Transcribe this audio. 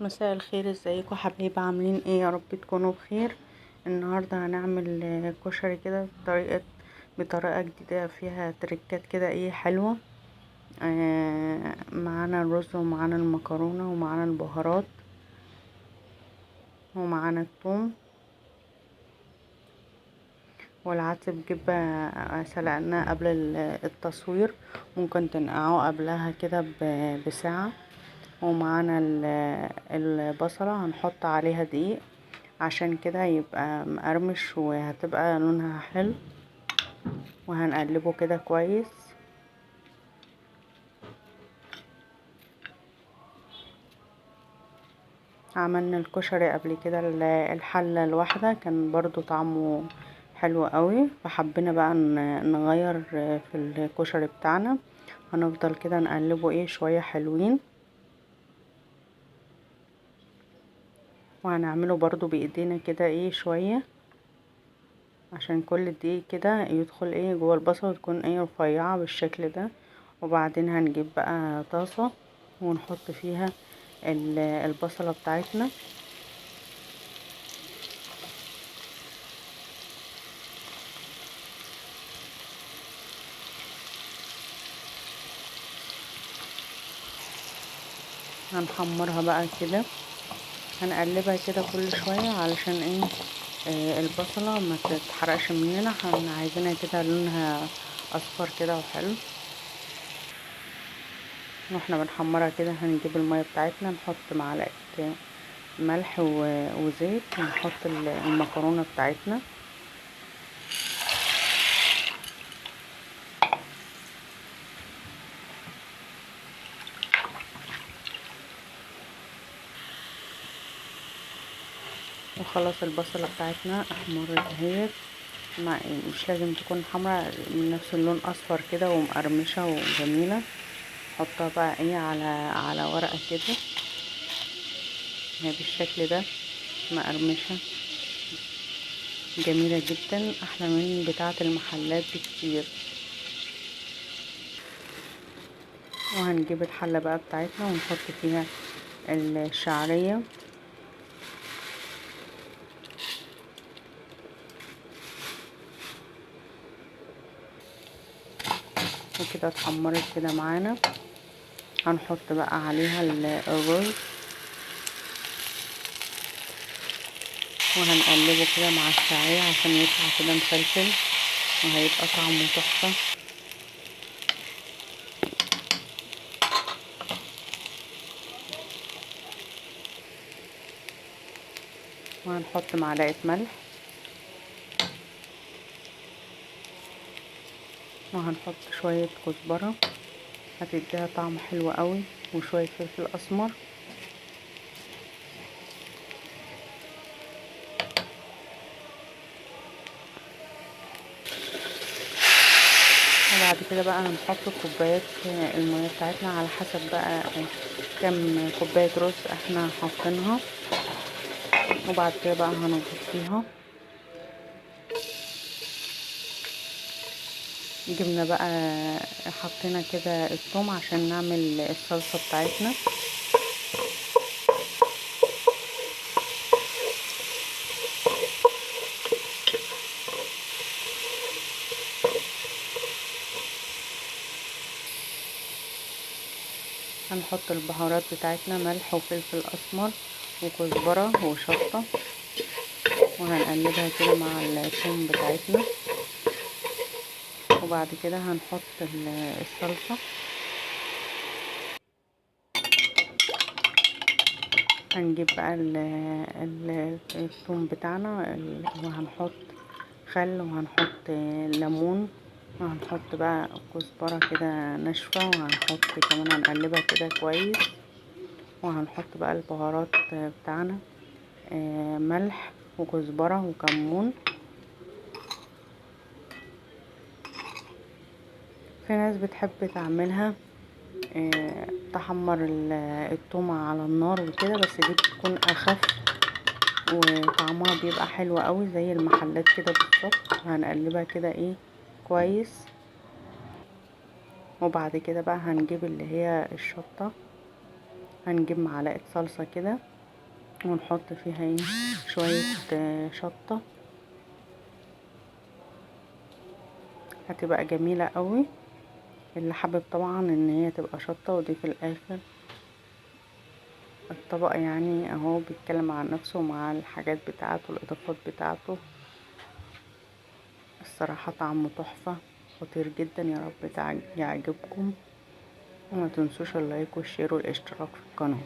مساء الخير، ازيكم حبايبي؟ عاملين ايه؟ يا رب تكونوا بخير. النهارده هنعمل كشري كده بطريقه جديده فيها تريكات كده ايه حلوه. معانا الرز ومعانا المكرونه ومعانا البهارات ومعانا الثوم والعدس بجبة. سلقناه قبل التصوير، ممكن تنقعوه قبلها كده بساعه. ومعانا البصلة هنحط عليها دقيق عشان كده يبقى مقرمش وهتبقى لونها حلو، وهنقلبه كده كويس. عملنا الكشري قبل كده الحلة الواحدة كان برضو طعمه حلو قوي، فحبينا بقى نغير في الكشري بتاعنا. هنفضل كده نقلبه ايه شوية حلوين، وهنعمله برضو بايدينا كده ايه شوية عشان كل دقيق كده يدخل ايه جوه البصل وتكون ايه رفيعة بالشكل ده. وبعدين هنجيب بقى طاسة ونحط فيها البصلة بتاعتنا، هنحمرها بقى كده، هنقلبها كده كل شوية علشان ايه البصلة ما تتحرقش مننا. عايزينها كده لونها اصفر كده وحلو. واحنا بنحمرها كده هنجيب المية بتاعتنا، نحط معلقة ملح وزيت، ونحط المكرونة بتاعتنا. وخلاص البصلة بتاعتنا احمرت اهيت، مش لازم تكون حمرا، من نفس اللون اصفر كده ومقرمشة وجميلة. نحطها بقى ايه على ورقة كده، هي بالشكل ده مقرمشة جميلة جدا، احلى من بتاعة المحلات بكتير. وهنجيب الحلة بقى بتاعتنا ونحط فيها الشعرية، وكده اتحمرت كده معانا. هنحط بقى عليها الرز وهنقلبه كده مع الشعرية عشان يطلع كده مفلفل وهيبقى طعمه تحفة. وهنحط معلقة ملح، وهنحط شوية كزبرة هتديها طعم حلو قوي، وشوية فلفل اسمر. وبعد كده بقى هنحط كوبايات المية بتاعتنا على حسب بقى كم كوباية رز احنا حاطينها. وبعد كده بقى هنغطيها. جبنا بقى حطينا كده الثوم عشان نعمل الصلصة بتاعتنا. هنحط البهارات بتاعتنا، ملح وفلفل اسمر وكزبرة وشطة، وهنقلبها كده مع الثوم بتاعتنا. وبعد كده هنحط الصلصة، هنجيب بقى الثوم بتاعنا وهنحط خل وهنحط ليمون، وهنحط بقى كزبرة كده ناشفة، وهنحط كمان هنقلبها كده كويس. وهنحط بقى البهارات بتاعنا، ملح وكزبرة وكمون. في ناس بتحب تعملها تحمر التومة على النار وكده، بس دي بتكون اخف وطعمها بيبقى حلو قوي زي المحلات كده بالظبط. هنقلبها كده ايه كويس. وبعد كده بقى هنجيب اللي هي الشطة، هنجيب معلقة صلصة كده ونحط فيها ايه شوية شطة، هتبقى جميلة قوي. اللي حابب طبعا ان هي تبقى شطة ودي في الاخر. الطبق يعني اهو بيتكلم عن نفسه مع الحاجات بتاعته الاضافات بتاعته. الصراحة طعمه تحفة خطير جدا. يا رب يعجبكم، وما تنسوش اللايك والشير والاشتراك في القناة.